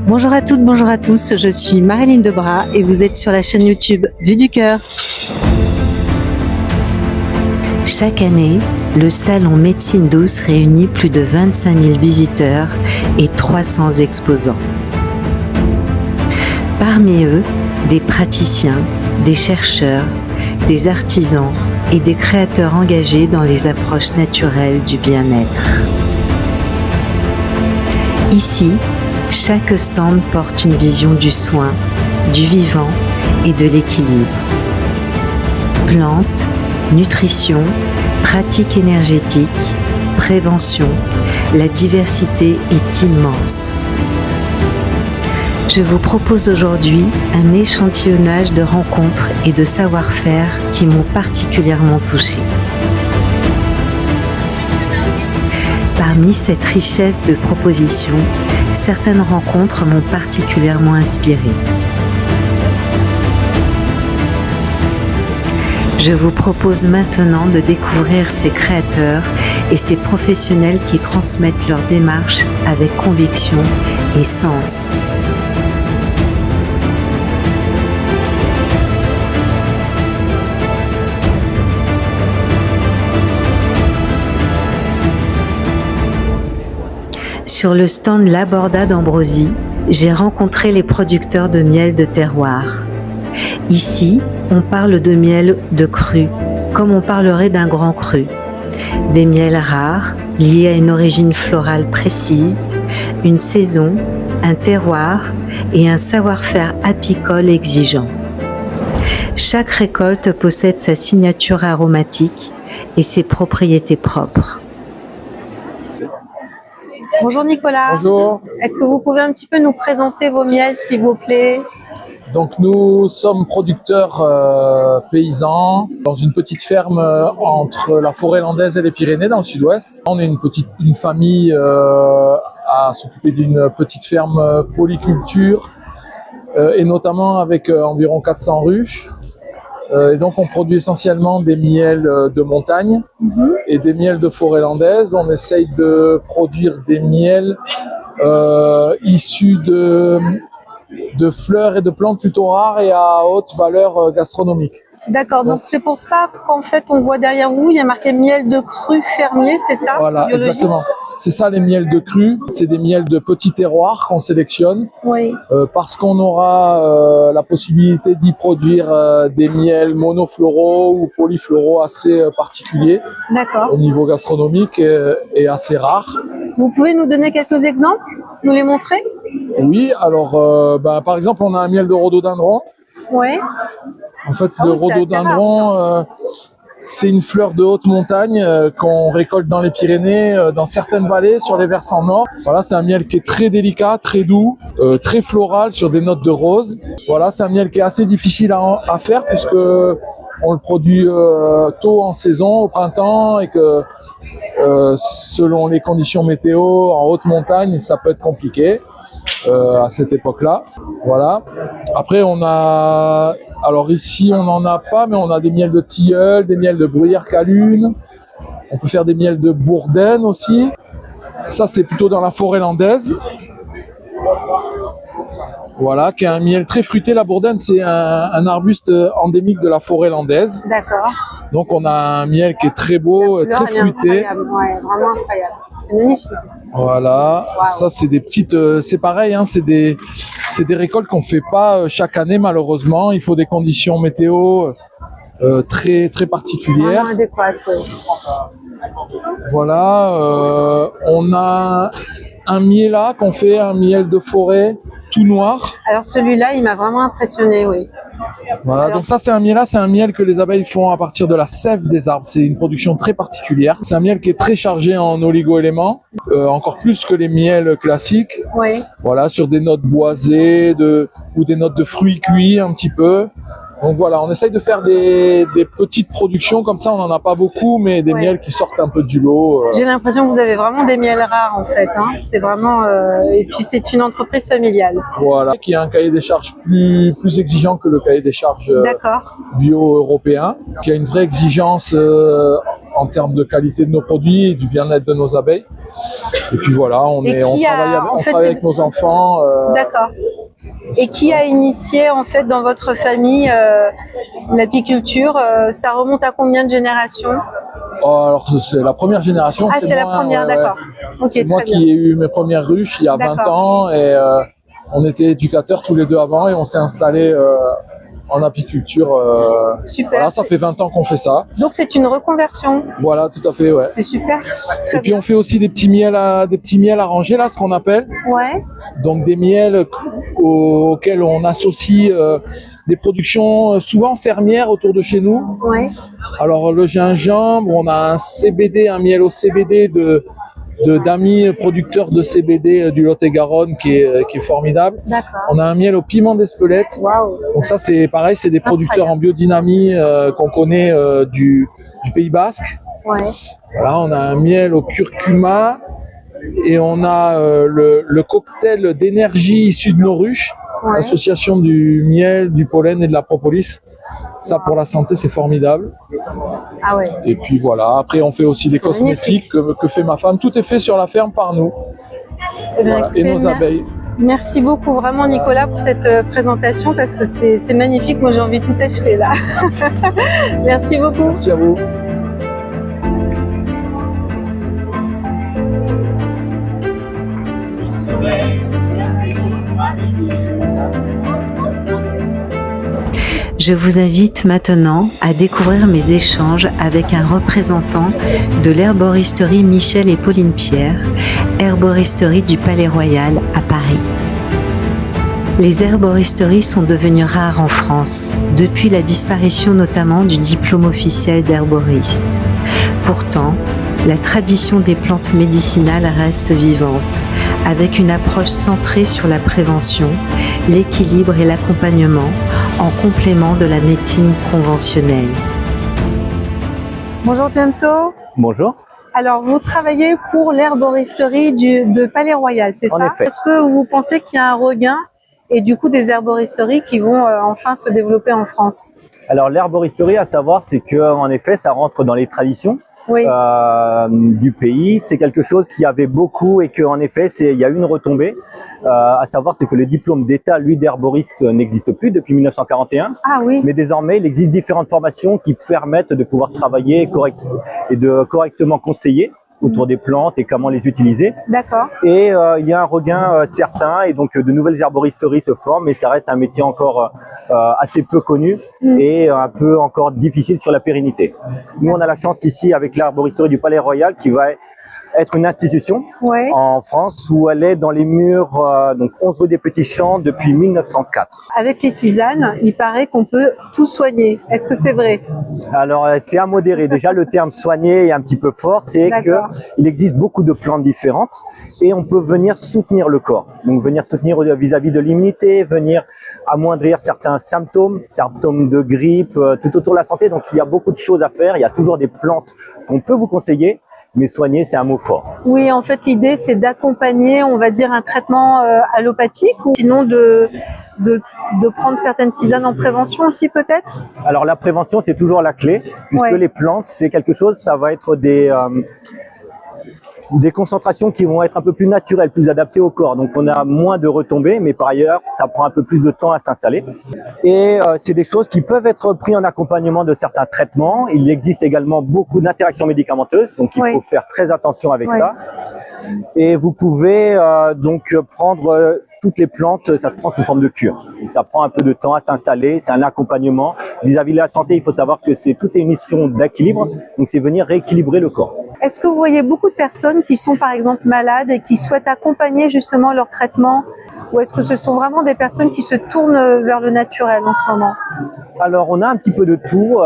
Bonjour à toutes, bonjour à tous, je suis Marilyn Debras et vous êtes sur la chaîne YouTube Vue du Cœur. Chaque année, le salon Médecine Douce réunit plus de 25 000 visiteurs et 300 exposants. Parmi eux, des praticiens, des chercheurs, des artisans et des créateurs engagés dans les approches naturelles du bien-être. Ici, chaque stand porte une vision du soin, du vivant et de l'équilibre. Plantes, nutrition, pratiques énergétiques, prévention, la diversité est immense. Je vous propose aujourd'hui un échantillonnage de rencontres et de savoir-faire qui m'ont particulièrement touchée. Parmi cette richesse de propositions, certaines rencontres m'ont particulièrement inspirée. Je vous propose maintenant de découvrir ces créateurs et ces professionnels qui transmettent leur démarche avec conviction et sens. Sur le stand Laborda d'Ambrosie, j'ai rencontré les producteurs de miel de terroir. Ici, on parle de miel de cru, comme on parlerait d'un grand cru. Des miels rares, liés à une origine florale précise, une saison, un terroir et un savoir-faire apicole exigeant. Chaque récolte possède sa signature aromatique et ses propriétés propres. Bonjour Nicolas. Bonjour. Est-ce que vous pouvez un petit peu nous présenter vos miels, s'il vous plaît? Donc nous sommes producteurs paysans dans une petite ferme entre la forêt landaise et les Pyrénées dans le sud-ouest. On est une famille à s'occuper d'une petite ferme polyculture et notamment avec environ 400 ruches. Et donc on produit essentiellement des miels de montagne et des miels de forêt landaise. On essaye de produire des miels issus de fleurs et de plantes plutôt rares et à haute valeur gastronomique. D'accord, donc c'est pour ça qu'en fait on voit derrière vous, il y a marqué miel de cru fermier, c'est ça? Voilà, biologique? exactement. C'est ça les miels de cru, c'est des miels de petits terroirs qu'on sélectionne parce qu'on aura la possibilité d'y produire des miels monofloraux ou polyfloraux assez particuliers au niveau gastronomique et assez rares. Vous pouvez nous donner quelques exemples, nous les montrer? Oui, alors par exemple on a un miel de rhododendron. Oui. En fait, le rhododendron, c'est une fleur de haute montagne qu'on récolte dans les Pyrénées, dans certaines vallées, sur les versants nord. Voilà, c'est un miel qui est très délicat, très doux, très floral sur des notes de rose. Voilà, c'est un miel qui est assez difficile à faire puisque on le produit tôt en saison, au printemps, et que selon les conditions météo en haute montagne, ça peut être compliqué à cette époque-là. Voilà. Après, alors ici, on n'en a pas, mais on a des miels de tilleul, des miels de bruyère-calune. On peut faire des miels de bourdaine aussi. Ça, c'est plutôt dans la forêt landaise. Voilà, qui est un miel très fruité. La bourdaine, c'est un arbuste endémique de la forêt landaise. D'accord. Donc, on a un miel qui est très beau, très fruité. Incroyable. Ouais, vraiment incroyable. C'est magnifique. Voilà, ça c'est des petites, c'est pareil, hein, c'est des récoltes qu'on fait pas chaque année malheureusement. Il faut des conditions météo très très particulières. Vraiment adéquates, oui. Voilà, on a un miel qu'on fait, un miel de forêt tout noir. Alors celui-là, il m'a vraiment impressionné, oui. Voilà, donc ça c'est un miel que les abeilles font à partir de la sève des arbres. C'est une production très particulière. C'est un miel qui est très chargé en oligo-éléments, encore plus que les miels classiques. Oui. Voilà, sur des notes boisées ou des notes de fruits cuits un petit peu. Donc voilà, on essaye de faire des petites productions comme ça, on n'en a pas beaucoup, mais des miels qui sortent un peu du lot. J'ai l'impression que vous avez vraiment des miels rares en fait, hein. C'est vraiment... Et puis c'est une entreprise familiale. Voilà, qui a un cahier des charges plus exigeant que le cahier des charges bio européen, qui a une vraie exigence en termes de qualité de nos produits et du bien-être de nos abeilles. Et puis voilà, on travaille avec nos enfants. D'accord. Et qui a initié en fait dans votre famille l'apiculture? Ça remonte à combien de générations? Alors c'est la première génération. Ah, c'est la première, d'accord. Okay, c'est moi qui ai eu mes premières ruches il y a 20 ans et on était éducateurs tous les deux avant et on s'est installés en apiculture. Super. Voilà, ça fait 20 ans qu'on fait ça. Donc c'est une reconversion. Voilà, tout à fait, ouais. C'est super. Et puis on fait aussi des petits miels arrangés là, ce qu'on appelle. Ouais. Donc des miels auxquels on associe des productions souvent fermières autour de chez nous. Ouais. Alors le gingembre, on a un CBD, un miel au CBD d'amis producteurs de CBD du Lot-et-Garonne qui est formidable. On a un miel au piment d'Espelette. Wow. Donc ça c'est pareil, c'est des producteurs en biodynamie qu'on connaît du Pays Basque. Ouais. Voilà, on a un miel au curcuma et on a le cocktail d'énergie issu de nos ruches, l'association du miel, du pollen et de la propolis. Ça pour la santé c'est formidable. Ah ouais. Et puis voilà, après on fait aussi des cosmétiques que fait ma femme. Tout est fait sur la ferme par nous. Eh bien, voilà. écoutez, Et nos abeilles. Merci beaucoup vraiment Nicolas pour cette présentation parce que c'est magnifique. Moi j'ai envie de tout acheter là. Merci beaucoup. Merci à vous. Je vous invite maintenant à découvrir mes échanges avec un représentant de l'herboristerie Michel et Pauline Pierre, herboristerie du Palais Royal à Paris. Les herboristeries sont devenues rares en France, depuis la disparition notamment du diplôme officiel d'herboriste. Pourtant, la tradition des plantes médicinales reste vivante, avec une approche centrée sur la prévention, l'équilibre et l'accompagnement, en complément de la médecine conventionnelle. Bonjour Tienso. Bonjour. Alors vous travaillez pour l'herboristerie de Palais Royal, c'est ça? En effet. Est-ce que vous pensez qu'il y a un regain et du coup des herboristeries qui vont enfin se développer en France? Alors l'herboristerie, à savoir, c'est que en effet, ça rentre dans les traditions. Oui. Du pays, c'est quelque chose qui avait beaucoup et qu'en effet, il y a eu une retombée. À savoir, c'est que le diplôme d'état, lui, d'herboriste n'existe plus depuis 1941. Ah oui. Mais désormais, il existe différentes formations qui permettent de pouvoir travailler et de correctement conseiller autour des plantes et comment les utiliser. D'accord. Et il y a un regain certain et donc de nouvelles herboristeries se forment, mais ça reste un métier encore assez peu connu et un peu encore difficile sur la pérennité. Nous, on a la chance ici avec l'herboristerie du Palais Royal qui va être une institution en France où elle est dans les murs, donc 11 rue des Petits Champs depuis 1904. Avec les tisanes, il paraît qu'on peut tout soigner. Est-ce que c'est vrai? Alors c'est à modérer. Déjà le terme soigner est un petit peu fort, c'est qu'il existe beaucoup de plantes différentes et on peut venir soutenir le corps. Donc venir soutenir vis-à-vis de l'immunité, venir amoindrir certains symptômes de grippe, tout autour de la santé. Donc il y a beaucoup de choses à faire, il y a toujours des plantes qu'on peut vous conseiller. Mais soigner, c'est un mot fort. Oui, en fait, l'idée, c'est d'accompagner, on va dire, un traitement allopathique ou sinon de prendre certaines tisanes en prévention aussi, peut-être? Alors, la prévention, c'est toujours la clé, puisque les plantes, c'est quelque chose, ça va être des concentrations qui vont être un peu plus naturelles, plus adaptées au corps. Donc, on a moins de retombées, mais par ailleurs, ça prend un peu plus de temps à s'installer. Et c'est des choses qui peuvent être prises en accompagnement de certains traitements. Il existe également beaucoup d'interactions médicamenteuses, donc il faut faire très attention avec ça. Et vous pouvez donc prendre toutes les plantes, ça se prend sous forme de cure. Donc, ça prend un peu de temps à s'installer, c'est un accompagnement. Vis-à-vis de la santé, il faut savoir que tout est une mission d'équilibre, donc c'est venir rééquilibrer le corps. Est-ce que vous voyez beaucoup de personnes qui sont par exemple malades et qui souhaitent accompagner justement leur traitement? Ou est-ce que ce sont vraiment des personnes qui se tournent vers le naturel en ce moment? Alors, on a un petit peu de tout.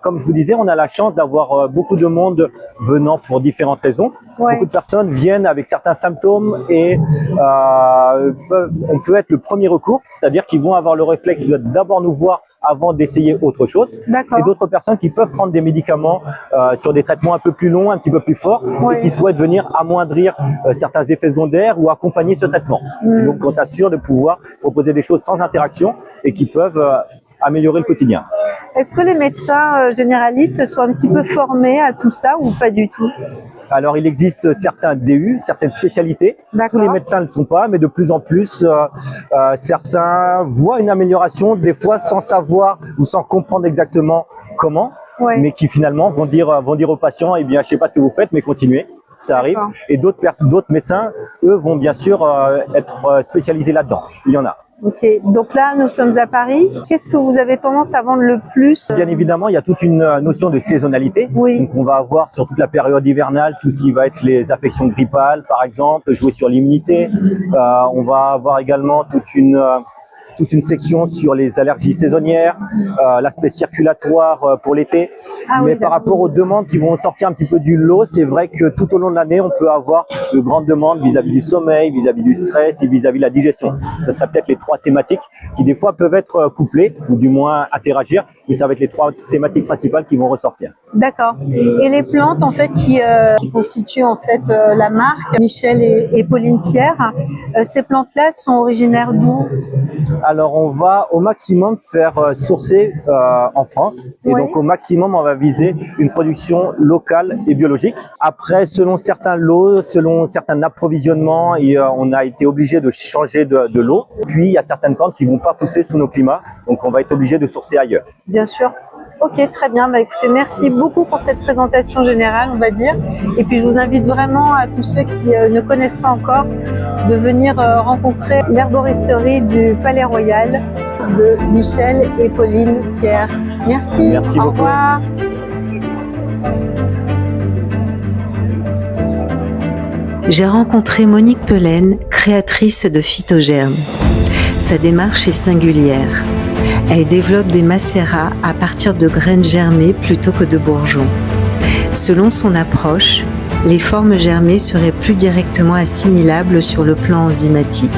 Comme je vous disais, on a la chance d'avoir beaucoup de monde venant pour différentes raisons. Beaucoup de personnes viennent avec certains symptômes et on peut être le premier recours, c'est-à-dire qu'ils vont avoir le réflexe de d'abord nous voir avant d'essayer autre chose. Et d'autres personnes qui peuvent prendre des médicaments sur des traitements un peu plus longs, un petit peu plus forts, et qui souhaitent venir amoindrir certains effets secondaires ou accompagner ce traitement. Donc on s'assure de pouvoir proposer des choses sans interaction et qui peuvent améliorer le quotidien. Est-ce que les médecins généralistes sont un petit peu formés à tout ça ou pas du tout? Alors, il existe certains DU, certaines spécialités. Tous les médecins ne le sont pas, mais de plus en plus, certains voient une amélioration, des fois sans savoir ou sans comprendre exactement comment, mais qui finalement vont dire aux patients, eh bien, je sais pas ce que vous faites, mais continuez. Ça arrive. Et d'autres médecins, eux, vont bien sûr être spécialisés là-dedans. Il y en a. Ok, donc là nous sommes à Paris. Qu'est-ce que vous avez tendance à vendre le plus? Bien évidemment, il y a toute une notion de saisonnalité. Oui. Donc on va avoir sur toute la période hivernale tout ce qui va être les affections grippales, par exemple, jouer sur l'immunité. On va avoir également toute une section sur les allergies saisonnières, l'aspect circulatoire pour l'été. Mais par rapport aux demandes qui vont sortir un petit peu du lot, c'est vrai que tout au long de l'année, on peut avoir de grandes demandes vis-à-vis du sommeil, vis-à-vis du stress et vis-à-vis de la digestion. Ce serait peut-être les 3 thématiques qui des fois peuvent être couplées ou du moins interagir, mais ça va être les 3 thématiques principales qui vont ressortir. D'accord. Et les plantes en fait qui constituent en fait la marque Michel et Pauline Pierre, ces plantes-là sont originaires d'où? Alors, on va au maximum faire sourcer en France. Et donc, au maximum, on va viser une production locale et biologique. Après, selon certains lots, selon certains approvisionnements, on a été obligé de changer de lot. Puis, il y a certaines plantes qui vont pas pousser sous nos climats. Donc, on va être obligé de sourcer ailleurs. Bien sûr. Ok, très bien. Bah, écoutez, merci beaucoup pour cette présentation générale, on va dire. Et puis, je vous invite vraiment à tous ceux qui ne connaissent pas encore de venir rencontrer l'herboristerie du Palais Royal de Michel et Pauline Pierre. Merci. Merci beaucoup. Au revoir. J'ai rencontré Monique Pelaine, créatrice de Phytogerm. Sa démarche est singulière. Elle développe des macérats à partir de graines germées plutôt que de bourgeons. Selon son approche, les formes germées seraient plus directement assimilables sur le plan enzymatique.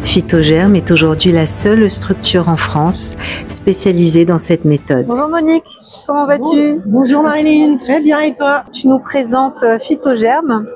Phytogerm est aujourd'hui la seule structure en France spécialisée dans cette méthode. Bonjour Monique, comment vas-tu? Bonjour Marilyn, très bien et toi? Tu nous présentes Phytogerm,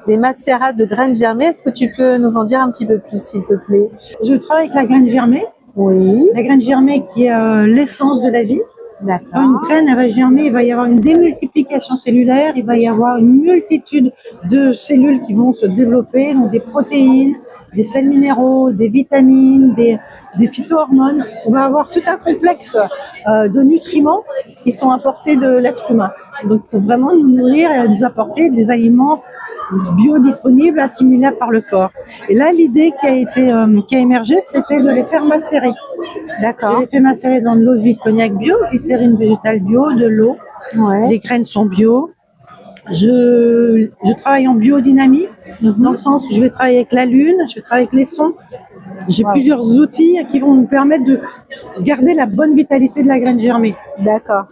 des macérats de graines germées. Est-ce que tu peux nous en dire un petit peu plus s'il te plaît? Je travaille avec la graine germée. Oui. La graine germée qui est l'essence de la vie. D'accord. Quand une graine elle va germer, il va y avoir une démultiplication cellulaire, il va y avoir une multitude de cellules qui vont se développer, donc des protéines, des sels minéraux, des vitamines, des phytohormones. On va avoir tout un complexe de nutriments qui sont apportés de l'être humain. Donc pour vraiment nous nourrir et nous apporter des aliments biodisponibles, assimilables par le corps. Et là, l'idée qui a émergé, c'était de les faire macérer. D'accord. Je les fais macérer dans de l'eau de vie cognac bio, glycérine végétale bio, de l'eau. Ouais. Les graines sont bio. Je travaille en biodynamie, dans le sens où je vais travailler avec la lune, je vais travailler avec les sons. J'ai plusieurs outils qui vont nous permettre de garder la bonne vitalité de la graine germée. D'accord.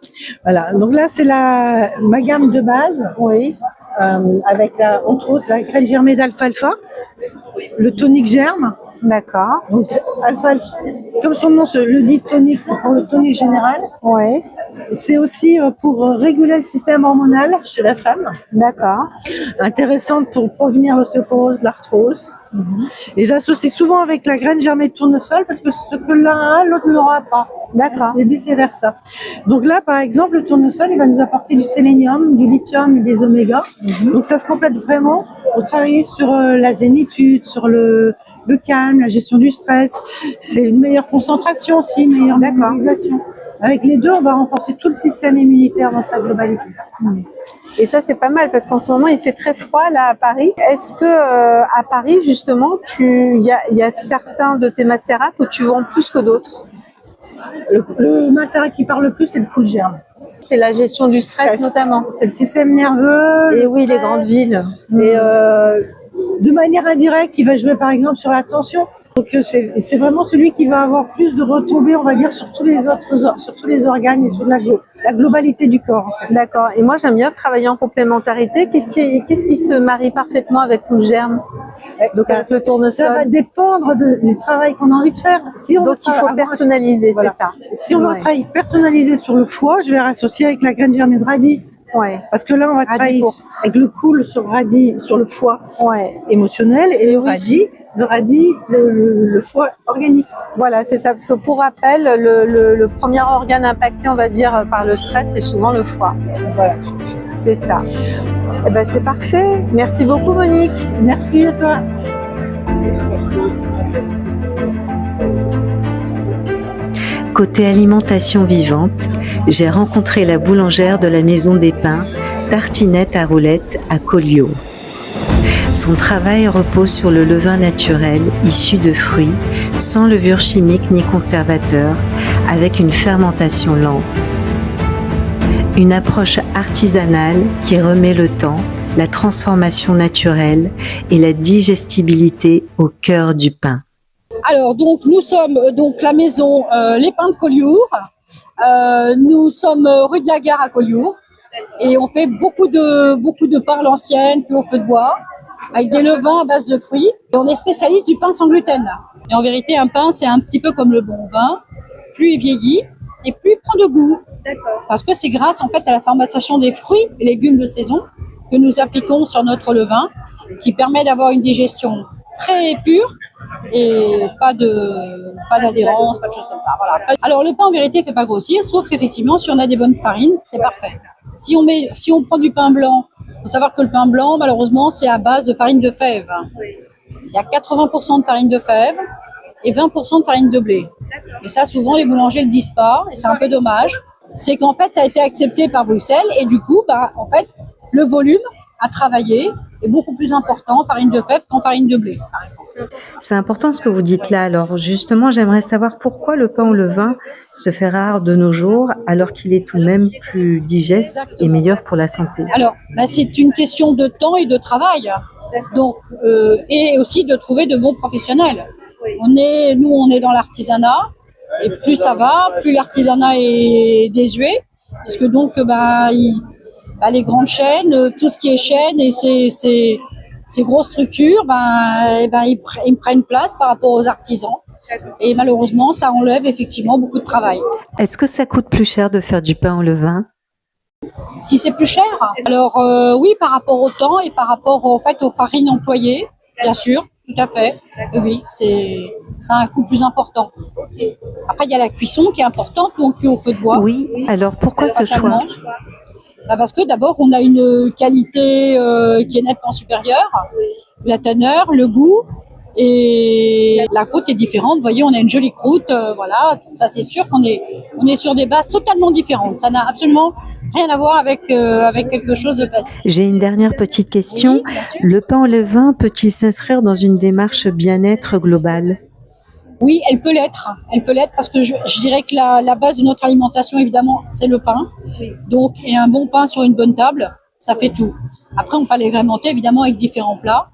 Voilà. Donc là, c'est ma gamme de base. Oui. Avec entre autres la graine germée d'alfalfa, le tonique germe. D'accord. Donc alfalfa, comme son nom le dit, tonique, c'est pour le tonique général. Ouais. C'est aussi pour réguler le système hormonal chez la femme. D'accord. Intéressante pour prévenir l'ostéoporose, l'arthrose. Et j'associe souvent avec la graine germée de tournesol parce que ce que l'un a, l'autre ne l'aura pas. D'accord. Et vice versa. Donc là, par exemple, le tournesol, il va nous apporter du sélénium, du lithium et des omégas. Donc ça se complète vraiment pour travailler sur la zénitude, sur le calme, la gestion du stress. C'est une meilleure concentration aussi, une meilleure mémorisation. Avec les deux, on va renforcer tout le système immunitaire dans sa globalité. Et ça, c'est pas mal parce qu'en ce moment, il fait très froid là à Paris. Est-ce que à Paris, justement, il y a certains de tes macérats que tu vends plus que d'autres? Le macérat qui parle le plus, c'est le cool germe. C'est la gestion du stress notamment. C'est le système nerveux. Et oui, les grandes villes. Et de manière indirecte, il va jouer par exemple sur la tension. Donc c'est vraiment celui qui va avoir plus de retombées, on va dire, sur tous les organes et sur la globalité du corps. En fait. D'accord. Et moi, j'aime bien travailler en complémentarité. Qu'est-ce qui se marie parfaitement avec le germe? Donc avec le tournesol. Ça va dépendre du travail qu'on a envie de faire. Donc il faut personnaliser, voilà. C'est ça. Si on veut un travail personnalisé sur le foie, je vais l'associer avec la graine germée de radis Ouais. Parce que là, on va Radis travailler pour- avec le cool sur le radis, sur le foie Ouais. émotionnel et le radis, le foie organique. Voilà, c'est ça. Parce que pour rappel, le premier organe impacté, on va dire, par le stress, c'est souvent le foie. Voilà. C'est ça. Eh ben, c'est parfait. Merci beaucoup, Monique. Merci à toi. Côté alimentation vivante, j'ai rencontré la boulangère de la Maison des Pains, Tartinette à roulettes à Collioure. Son travail repose sur le levain naturel issu de fruits, sans levure chimique ni conservateur, avec une fermentation lente. Une approche artisanale qui remet le temps, la transformation naturelle et la digestibilité au cœur du pain. Alors, donc, nous sommes donc la maison Les Pains de Collioure. Nous sommes rue de la Gare à Collioure et on fait beaucoup de pains à l'ancienne, puis au feu de bois, avec des levains à base de fruits. Et on est spécialiste du pain sans gluten. Et en vérité, un pain, c'est un petit peu comme le bon vin. Plus il vieillit et plus il prend de goût. Parce que c'est grâce en fait à la fermentation des fruits et légumes de saison que nous appliquons sur notre levain, qui permet d'avoir une digestion très pure et pas d'adhérence, pas de choses comme ça. Voilà. Alors le pain en vérité fait pas grossir, sauf qu'effectivement si on a des bonnes farines, c'est parfait. Si on prend du pain blanc, faut savoir que le pain blanc malheureusement c'est à base de farine de fèves. Il y a 80% de farine de fèves et 20% de farine de blé. Et ça souvent les boulangers le disent pas et c'est un peu dommage. C'est qu'en fait ça a été accepté par Bruxelles et du coup en fait le volume à travailler est beaucoup plus important en farine de fèves qu'en farine de blé, par exemple. C'est important ce que vous dites là. Alors justement, j'aimerais savoir pourquoi le pain au levain se fait rare de nos jours alors qu'il est tout de même plus digeste et meilleur pour la santé. Alors, c'est une question de temps et de travail, donc et aussi de trouver de bons professionnels. On est dans l'artisanat et plus ça va, plus l'artisanat est désuet, puisque donc les grandes chaînes, tout ce qui est chaîne et ces grosses structures, ils prennent place par rapport aux artisans. Et malheureusement, ça enlève effectivement beaucoup de travail. Est-ce que ça coûte plus cher de faire du pain au levain? Si c'est plus cher, alors oui, par rapport au temps et par rapport en fait aux farines employées, bien sûr, tout à fait. Oui, ça a un coût plus important. Après, il y a la cuisson qui est importante, donc au feu de bois. Oui, alors pourquoi ce choix? Parce que d'abord, on a une qualité qui est nettement supérieure, la teneur, le goût, et la croûte est différente. Vous voyez, on a une jolie croûte, voilà. Ça, c'est sûr qu'on est sur des bases totalement différentes. Ça n'a absolument rien à voir avec quelque chose de facile. J'ai une dernière petite question. Oui, bien sûr. Le pain au levain peut-il s'inscrire dans une démarche bien-être globale? Oui, elle peut l'être. Elle peut l'être parce que je dirais que la base de notre alimentation, évidemment, c'est le pain. Donc, et un bon pain sur une bonne table, ça fait tout. Après, on peut l'agrémenter évidemment avec différents plats.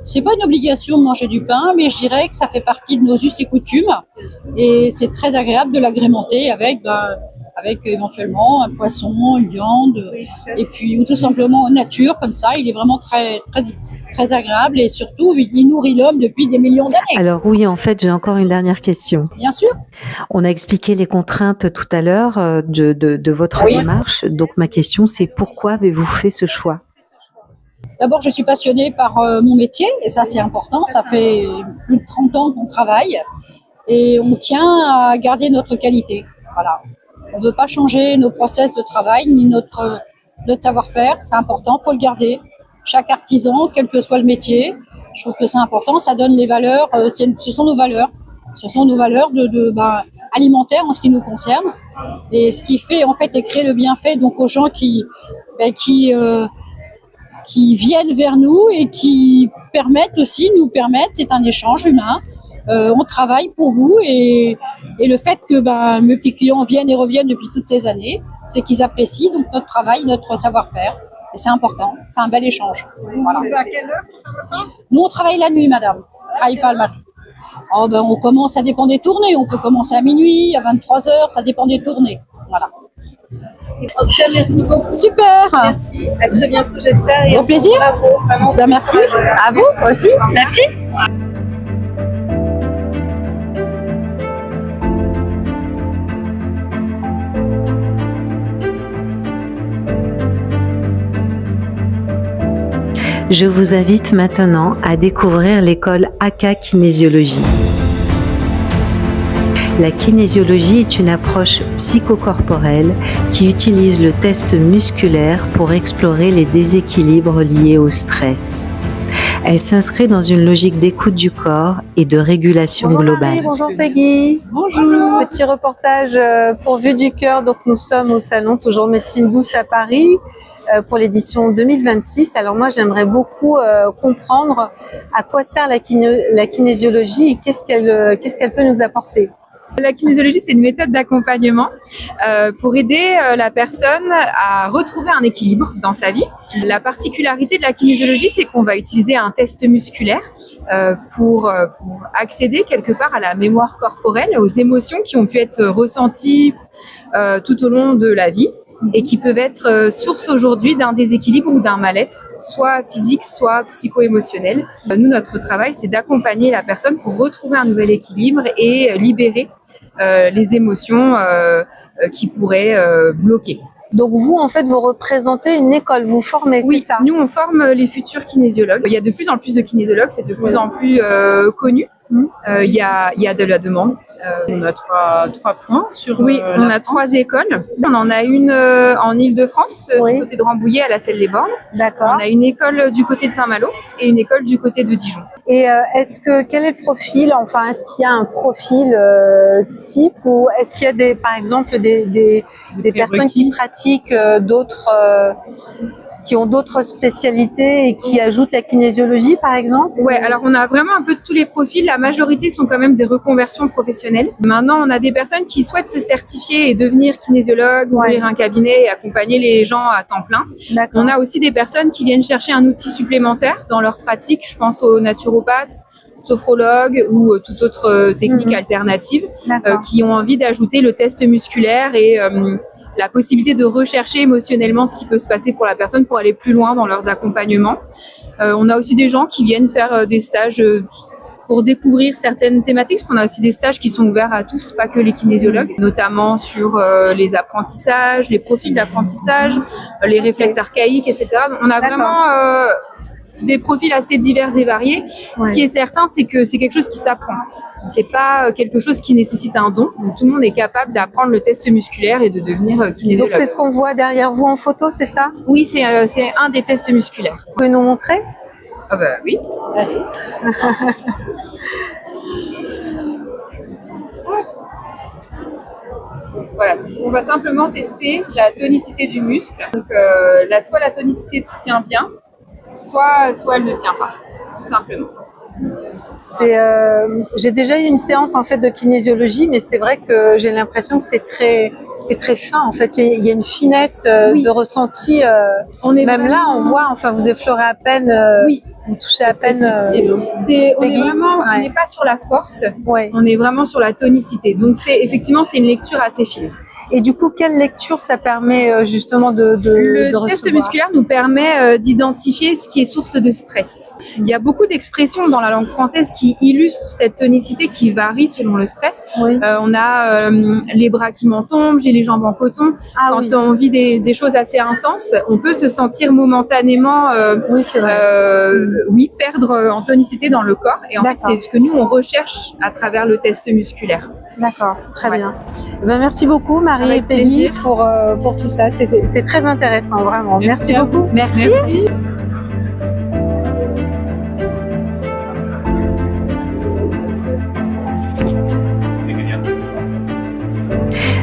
C'est pas une obligation de manger du pain, mais je dirais que ça fait partie de nos us et coutumes. Et c'est très agréable de l'agrémenter avec éventuellement un poisson, une viande, et puis ou tout simplement nature comme ça. Il est vraiment très très très agréable et surtout il nourrit l'homme depuis des millions d'années. Alors oui, en fait, j'ai encore une dernière question. Bien sûr. On a expliqué les contraintes tout à l'heure de votre Oui. démarche. Donc ma question, c'est pourquoi avez-vous fait ce choix? D'abord, je suis passionnée par mon métier et ça c'est important. Ça fait plus de 30 ans qu'on travaille et on tient à garder notre qualité. Voilà. On ne veut pas changer nos process de travail ni notre savoir-faire. C'est important, faut le garder. Chaque artisan, quel que soit le métier, je trouve que c'est important. Ça donne les valeurs. Ce sont nos valeurs. Ce sont nos valeurs alimentaires en ce qui nous concerne. Et ce qui fait en fait et créer le bienfait donc aux gens qui viennent vers nous et qui nous permettent, c'est un échange humain. On travaille pour vous et le fait que mes petits clients viennent et reviennent depuis toutes ces années, c'est qu'ils apprécient donc notre travail, notre savoir-faire. Et c'est important, c'est un bel échange. Voilà. À quelle heure? Nous, on travaille la nuit, madame. On ne travaille pas le matin. On commence, ça dépend des tournées. On peut commencer à minuit, à 23h, ça dépend des tournées. Voilà. En tout cas, merci beaucoup. Super. Merci. À très bientôt, j'espère. Au plaisir. Bravo. Vraiment. Merci. À vous aussi. Merci. Je vous invite maintenant à découvrir l'école AK Kinésiologie. La kinésiologie est une approche psychocorporelle qui utilise le test musculaire pour explorer les déséquilibres liés au stress. Elle s'inscrit dans une logique d'écoute du corps et de régulation Bonjour globale. Marie, bonjour Peggy. Bonjour. Petit reportage pour Vue du Cœur. Donc nous sommes au salon Toujours Médecine Douce à Paris pour l'édition 2026. Alors moi j'aimerais beaucoup comprendre à quoi sert la kinésiologie et qu'est-ce qu'elle peut nous apporter. La kinésiologie, c'est une méthode d'accompagnement pour aider la personne à retrouver un équilibre dans sa vie. La particularité de la kinésiologie, c'est qu'on va utiliser un test musculaire pour accéder quelque part à la mémoire corporelle, aux émotions qui ont pu être ressenties tout au long de la vie et qui peuvent être source aujourd'hui d'un déséquilibre ou d'un mal-être, soit physique, soit psycho-émotionnel. Nous, notre travail, c'est d'accompagner la personne pour retrouver un nouvel équilibre et libérer les émotions qui pourraient bloquer. Donc vous, en fait, vous représentez une école, vous formez, Oui, c'est ça? nous, on forme les futurs kinésiologues. Il y a de plus en plus de kinésiologues, c'est de plus en plus connu. Il y a de la demande. On a trois points sur. Oui, on a 3 écoles. On en a une en Île-de-France, Oui. du côté de Rambouillet à la Celle-les-Bornes. D'accord. On a une école du côté de Saint-Malo et une école du côté de Dijon. Et quel est le profil? Enfin, est-ce qu'il y a un profil type ou est-ce qu'il y a par exemple des personnes qui pratiquent qui ont d'autres spécialités et qui ajoutent la kinésiologie, par exemple? Ouais, alors on a vraiment un peu de tous les profils. La majorité sont quand même des reconversions professionnelles. Maintenant, on a des personnes qui souhaitent se certifier et devenir kinésiologue, ouvrir un cabinet et accompagner les gens à temps plein. D'accord. On a aussi des personnes qui viennent chercher un outil supplémentaire dans leur pratique. Je pense aux naturopathes, sophrologues ou toute autre technique alternative qui ont envie d'ajouter le test musculaire et la possibilité de rechercher émotionnellement ce qui peut se passer pour la personne pour aller plus loin dans leurs accompagnements. On a aussi des gens qui viennent faire des stages pour découvrir certaines thématiques, parce qu'on a aussi des stages qui sont ouverts à tous, pas que les kinésiologues, notamment sur les apprentissages, les profils d'apprentissage, les réflexes archaïques, etc. On a vraiment des profils assez divers et variés. Ce qui est certain, c'est que c'est quelque chose qui s'apprend. C'est pas quelque chose qui nécessite un don. Donc, tout le monde est capable d'apprendre le test musculaire et de devenir kinésiologue. Donc c'est ce qu'on voit derrière vous en photo, c'est ça? Oui, c'est un des tests musculaires. Vous pouvez nous montrer? Ah bah oui. Allez. Voilà, on va simplement tester la tonicité du muscle. Donc soit la tonicité tient bien, soit elle ne tient pas, tout simplement. J'ai déjà eu une séance en fait de kinésiologie, mais c'est vrai que j'ai l'impression que c'est très fin. En fait, il y a une finesse de ressenti. On est même vraiment... là, on voit. Enfin, vous effleurez à peine. Vous touchez à peine. On n'est pas sur la force. On est vraiment sur la tonicité. Donc effectivement, c'est une lecture assez fine. Et du coup, quelle lecture ça permet justement de Le test musculaire nous permet d'identifier ce qui est source de stress. Il y a beaucoup d'expressions dans la langue française qui illustrent cette tonicité qui varie selon le stress. On a les bras qui m'en tombent, j'ai les jambes en coton. Quand on vit des choses assez intenses, on peut se sentir momentanément perdre en tonicité dans le corps. Et en fait, c'est ce que nous, on recherche à travers le test musculaire. D'accord, très bien. Merci beaucoup Marie et Peggy pour tout ça. C'est très intéressant, vraiment. Merci beaucoup. Merci.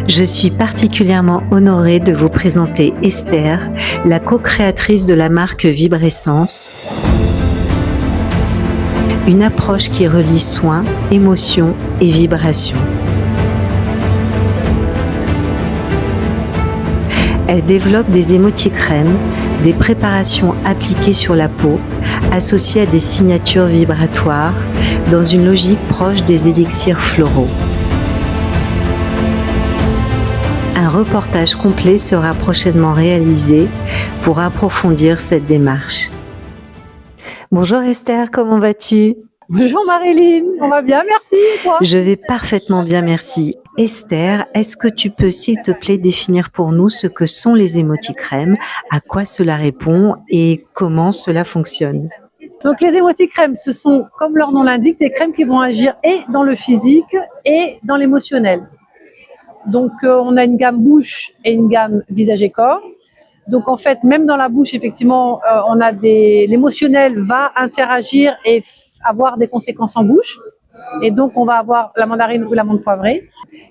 Je suis particulièrement honorée de vous présenter Esther, la co-créatrice de la marque Vibrescence, une approche qui relie soins, émotions et vibrations. Elle développe des émoticrèmes, des préparations appliquées sur la peau, associées à des signatures vibratoires, dans une logique proche des élixirs floraux. Un reportage complet sera prochainement réalisé pour approfondir cette démarche. Bonjour Esther, comment vas-tu ? Bonjour Marilyn, on va bien, merci. Et toi? Je vais parfaitement bien, merci. Esther, est-ce que tu peux, s'il te plaît, définir pour nous ce que sont les émoticrèmes, à quoi cela répond et comment cela fonctionne? Donc les émoticrèmes, ce sont, comme leur nom l'indique, des crèmes qui vont agir et dans le physique et dans l'émotionnel. Donc on a une gamme bouche et une gamme visage et corps. Donc en fait, même dans la bouche, effectivement, on a l'émotionnel va interagir et avoir des conséquences en bouche. Et donc on va avoir la mandarine ou l'amande poivrée.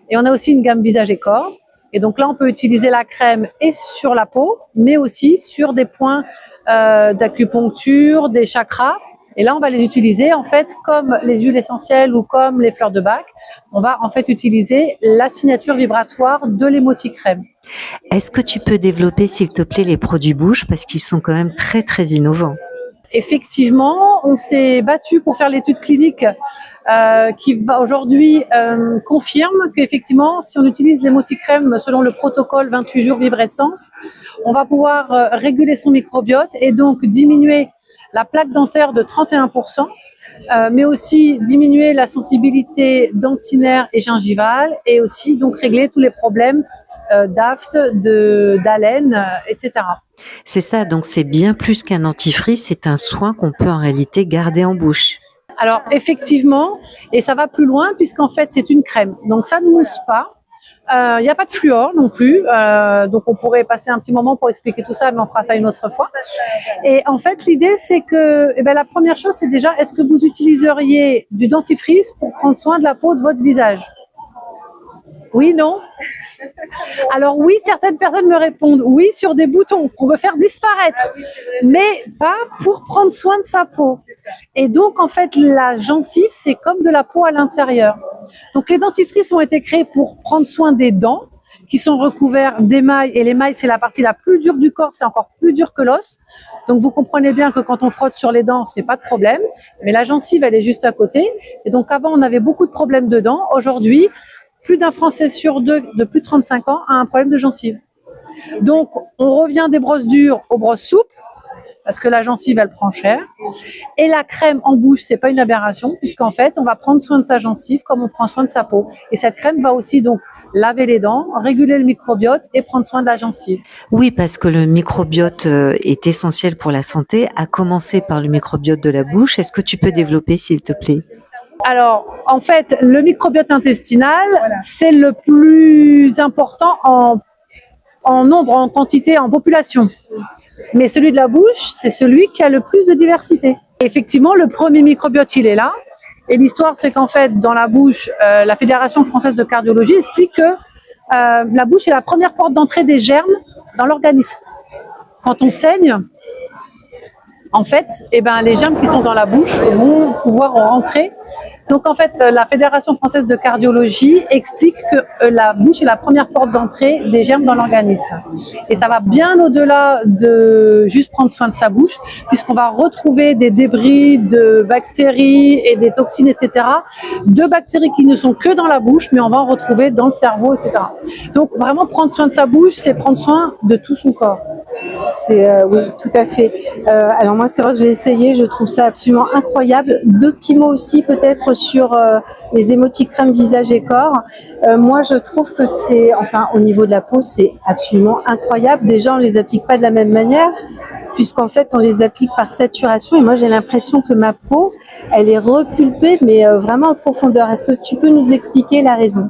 Et on a aussi une gamme visage et corps. Et donc là, on peut utiliser la crème et sur la peau, mais aussi sur des points d'acupuncture, des chakras. Et là, on va les utiliser en fait comme les huiles essentielles ou comme les fleurs de bac. On va en fait utiliser la signature vibratoire de l'émoticrème. Est-ce que tu peux développer, s'il te plaît, les produits bouche parce qu'ils sont quand même très, très innovants? Effectivement, on s'est battu pour faire l'étude clinique qui va aujourd'hui confirme qu'effectivement, si on utilise l'émoticrème selon le protocole 28 jours vibrescence, on va pouvoir réguler son microbiote et donc diminuer la plaque dentaire de 31%, mais aussi diminuer la sensibilité dentinaire et gingivale et aussi donc régler tous les problèmes d'aft, d'haleine, etc. C'est ça, donc c'est bien plus qu'un dentifrice, c'est un soin qu'on peut en réalité garder en bouche. Alors effectivement, et ça va plus loin puisqu'en fait c'est une crème, donc ça ne mousse pas. Il n'y a pas de fluor non plus, donc on pourrait passer un petit moment pour expliquer tout ça, mais on fera ça une autre fois. Et en fait, l'idée, c'est que la première chose, c'est déjà, est-ce que vous utiliseriez du dentifrice pour prendre soin de la peau de votre visage? Oui, non? Alors oui, certaines personnes me répondent oui sur des boutons qu'on veut faire disparaître, mais pas pour prendre soin de sa peau. Et donc, en fait, la gencive, c'est comme de la peau à l'intérieur. Donc, les dentifrices ont été créés pour prendre soin des dents qui sont recouverts d'émail. Et l'émail, c'est la partie la plus dure du corps, c'est encore plus dur que l'os. Donc, vous comprenez bien que quand on frotte sur les dents, c'est pas de problème. Mais la gencive, elle est juste à côté. Et donc, avant, on avait beaucoup de problèmes de dents. Aujourd'hui, plus d'un Français sur deux de plus de 35 ans a un problème de gencive. Donc, on revient des brosses dures aux brosses souples, parce que la gencive, elle prend cher. Et la crème en bouche, c'est pas une aberration, puisqu'en fait, on va prendre soin de sa gencive comme on prend soin de sa peau. Et cette crème va aussi donc laver les dents, réguler le microbiote et prendre soin de la gencive. Oui, parce que le microbiote est essentiel pour la santé, à commencer par le microbiote de la bouche. Est-ce que tu peux développer, s'il te plaît? Alors, en fait, le microbiote intestinal, c'est le plus important en nombre, en quantité, en population. Mais celui de la bouche, c'est celui qui a le plus de diversité. Et effectivement, le premier microbiote, il est là. Et l'histoire, c'est qu'en fait, dans la bouche, la Fédération française de cardiologie explique que la bouche est la première porte d'entrée des germes dans l'organisme. Quand on saigne, en fait, les germes qui sont dans la bouche vont pouvoir rentrer. Donc, en fait, la Fédération française de cardiologie explique que la bouche est la première porte d'entrée des germes dans l'organisme. Et ça va bien au-delà de juste prendre soin de sa bouche, puisqu'on va retrouver des débris de bactéries et des toxines, etc. De bactéries qui ne sont que dans la bouche, mais on va en retrouver dans le cerveau, etc. Donc, vraiment, prendre soin de sa bouche, c'est prendre soin de tout son corps. Oui, tout à fait. Alors moi, c'est vrai que j'ai essayé, je trouve ça absolument incroyable. Deux petits mots aussi peut-être sur les émoticrèmes visage et corps. Moi, je trouve que au niveau de la peau, c'est absolument incroyable. Déjà, on les applique pas de la même manière, puisqu'en fait, on les applique par saturation. Et moi, j'ai l'impression que ma peau, elle est repulpée, mais vraiment en profondeur. Est-ce que tu peux nous expliquer la raison?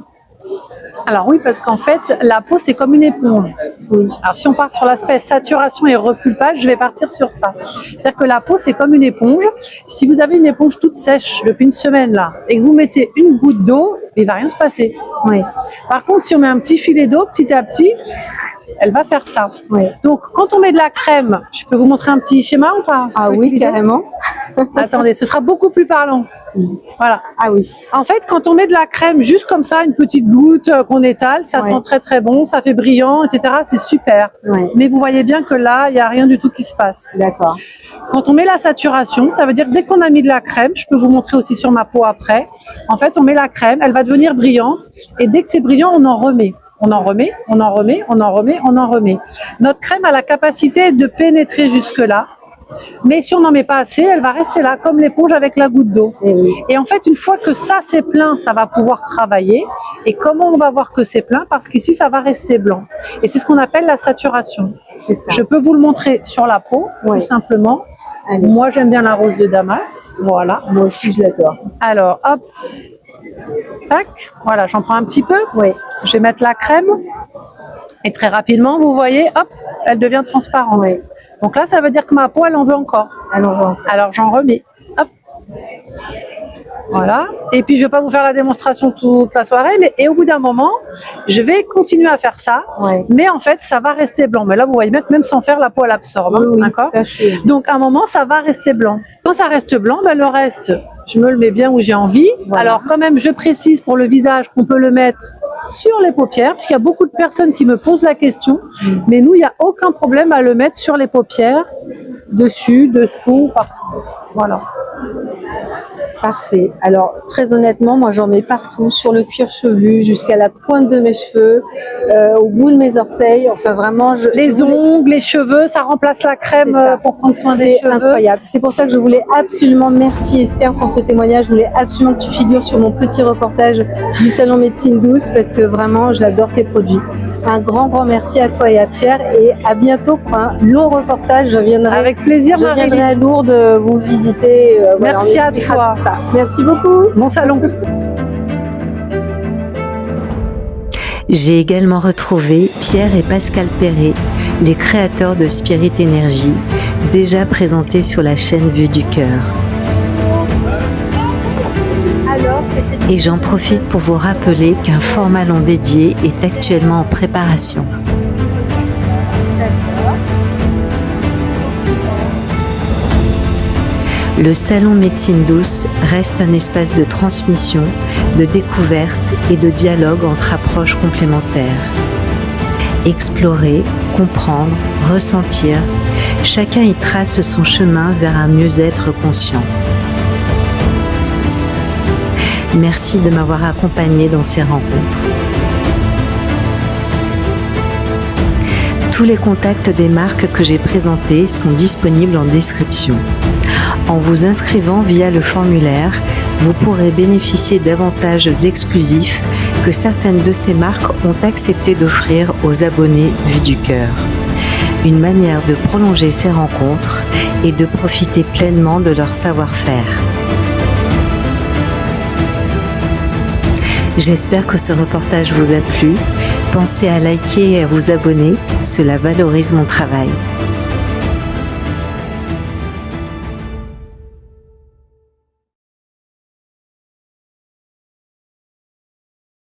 Alors oui, parce qu'en fait, la peau, c'est comme une éponge. Oui. Alors si on part sur l'aspect saturation et repulpage, je vais partir sur ça. C'est-à-dire que la peau, c'est comme une éponge. Si vous avez une éponge toute sèche depuis une semaine là, et que vous mettez une goutte d'eau, il va rien se passer. Oui. Par contre, si on met un petit filet d'eau, petit à petit, elle va faire ça. Oui. Donc, quand on met de la crème, je peux vous montrer un petit schéma ou pas? Ah oui, carrément. Attendez, ce sera beaucoup plus parlant. Voilà. Ah oui. En fait, quand on met de la crème juste comme ça, une petite goutte qu'on étale, ça sent très très bon, ça fait brillant, etc. C'est super. Ouais. Mais vous voyez bien que là, il n'y a rien du tout qui se passe. D'accord. Quand on met la saturation, ça veut dire que dès qu'on a mis de la crème, je peux vous montrer aussi sur ma peau après, en fait, on met la crème, elle va devenir brillante, et dès que c'est brillant, on en remet. On en remet, on en remet, on en remet, on en remet. Notre crème a la capacité de pénétrer jusque-là, Mais si on n'en met pas assez, elle va rester là, comme l'éponge avec la goutte d'eau. Et en fait, une fois que ça c'est plein, ça va pouvoir travailler. Et comment on va voir que c'est plein? Parce qu'ici, ça va rester blanc. Et c'est ce qu'on appelle la saturation. C'est ça. Je peux vous le montrer sur la peau, tout simplement. Allez. Moi, j'aime bien la rose de Damas. Voilà. Moi aussi, je l'adore. Alors, hop. Tac. Voilà, j'en prends un petit peu. Oui. Je vais mettre la crème. Et très rapidement, vous voyez, hop, elle devient transparente. Oui. Donc là, ça veut dire que ma peau, elle en veut encore. Alors, j'en remets. Hop. Voilà. Et puis, je vais pas vous faire la démonstration toute la soirée, et au bout d'un moment, je vais continuer à faire ça. Ouais. Mais en fait, ça va rester blanc. Mais là, vous voyez bien que même sans faire, la peau, elle absorbe. Oui, d'accord? tout à fait. Donc, à un moment, ça va rester blanc. Quand ça reste blanc, ben, le reste, je me le mets bien où j'ai envie. Voilà. Alors, quand même, je précise pour le visage qu'on peut le mettre sur les paupières, parce qu'il y a beaucoup de personnes qui me posent la question. Mais nous, il n'y a aucun problème à le mettre sur les paupières, dessus, dessous, partout. Voilà. Parfait. Alors, très honnêtement, moi, j'en mets partout, sur le cuir chevelu, jusqu'à la pointe de mes cheveux, au bout de mes orteils. Enfin, vraiment, les ongles, les cheveux, ça remplace la crème pour prendre soin des cheveux. C'est incroyable. C'est pour ça que je voulais absolument, merci Esther pour ce témoignage. Je voulais absolument que tu figures sur mon petit reportage du salon Médecine Douce parce que vraiment, j'adore tes produits. Un grand, grand merci à toi et à Pierre et à bientôt pour un long reportage. Je viendrai avec plaisir, je viendrai à Lourdes vous visiter. Voilà, merci à toi. Tout ça. Merci beaucoup. Bon salon. J'ai également retrouvé Pierre et Pascal Perret, les créateurs de Spirit Energy, déjà présentés sur la chaîne Vue du Cœur. Et j'en profite pour vous rappeler qu'un format long dédié est actuellement en préparation. Le salon Médecine Douce reste un espace de transmission, de découverte et de dialogue entre approches complémentaires. Explorer, comprendre, ressentir, chacun y trace son chemin vers un mieux-être conscient. Merci de m'avoir accompagné dans ces rencontres. Tous les contacts des marques que j'ai présentées sont disponibles en description. En vous inscrivant via le formulaire, vous pourrez bénéficier d'avantages exclusifs que certaines de ces marques ont accepté d'offrir aux abonnés Vue du Cœur. Une manière de prolonger ces rencontres et de profiter pleinement de leur savoir-faire. J'espère que ce reportage vous a plu. Pensez à liker et à vous abonner, cela valorise mon travail.